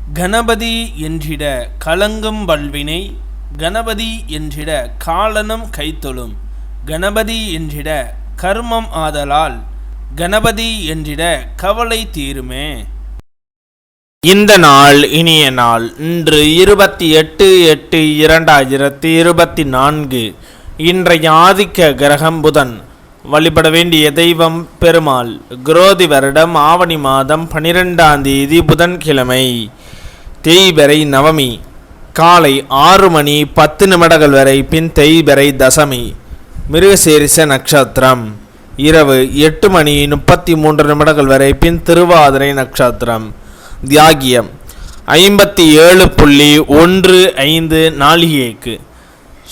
கணபதி என்றிட கலங்கும் வல்வினை, கணபதி என்றிட காலனும் கைத்தொழும், கணபதி என்றிட கர்மம் ஆதலால், கணபதி என்றிட கவலை தீருமே. இந்த நாள் இனிய நாள். இன்று 28/8/2024. இன்றைய ஆதிக்க கிரகம் புதன். வழிபட வேண்டிய தெய்வம் பெருமாள். குரோதி வருடம் ஆவணி மாதம் 12ஆம் தேதி புதன்கிழமை. தேய்பிறை நவமி. காலை 6 மணி 10 நிமிடங்கள் வரை, பின் தேய்பிறை தசமி. மிருகசீரிஷ நட்சத்திரம். இரவு 8 மணி 33 நிமிடங்கள் வரை, பின் திருவாதிரை நட்சத்திரம். தியாகியம் 57.15 நாளிகைக்கு.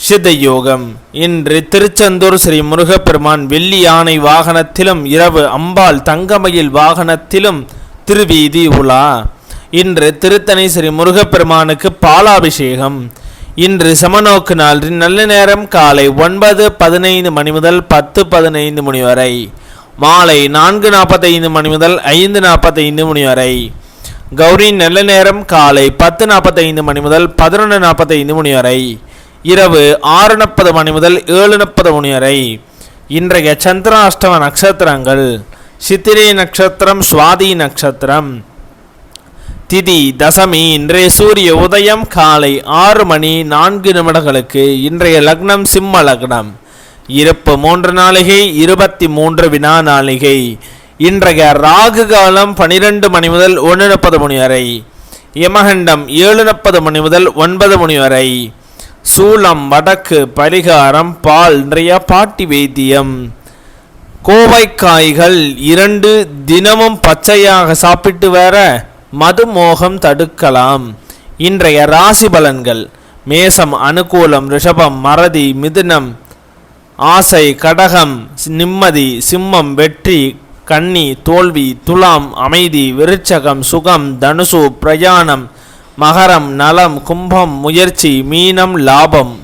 சித்த யோகம். இன்று திருச்செந்தூர் ஸ்ரீ முருகப்பெருமான் வெள்ளி யானை வாகனத்திலும், இரவு அம்பாள் தங்கமயில் வாகனத்திலும் திருவீதி உலா. இன்று திருத்தணி ஸ்ரீ முருகப்பெருமானுக்கு பாலாபிஷேகம். இன்று சமநோக்கு நாள். நல்ல நேரம் காலை 9:15 மணி முதல் 10:15 மணி வரை, மாலை 4:45 மணி முதல் 5:45 மணி வரை. கௌரி நல்ல நேரம் காலை 10:45 மணி முதல் 11:45 மணி வரை, இரவு 6:30 மணி முதல் 7:30 மணி வரை. இன்றைய சந்திராஷ்டம நட்சத்திரங்கள்: சித்திரை நட்சத்திரம், சுவாதி நட்சத்திரம், திதி தசமி. இன்றைய சூரிய உதயம் காலை 6 மணி 4 நிமிடங்களுக்கு. இன்றைய லக்னம் சிம்ம லக்னம். இருப்பு 3 நாளிகை 23 வினா நாளிகை. இன்றைய ராகு காலம் 12 மணி முதல் 1:30 மணி வரை. யமகண்டம் 7:30 மணி முதல் 9 மணி வரை. சூலம் வடக்கு. பரிகாரம் பால். இன்றைய பாட்டி வைத்தியம். கோவைக்காய்கள் 2 தினமும் பச்சையாக சாப்பிட்டு வர மதுமோகம் தடுக்கலாம். இன்றைய ராசி பலன்கள்: மேசம் அனுகூலம், ரிஷபம் மறதி, மிதுனம் ஆசை, கடகம் நிம்மதி, சிம்மம் வெற்றி, கன்னி தோல்வி, துலாம் அமைதி, விருச்சகம் சுகம், தனுசு பிரயாணம், மகரம் நலம், கும்பம் முயற்சி, மீனம் லாபம்.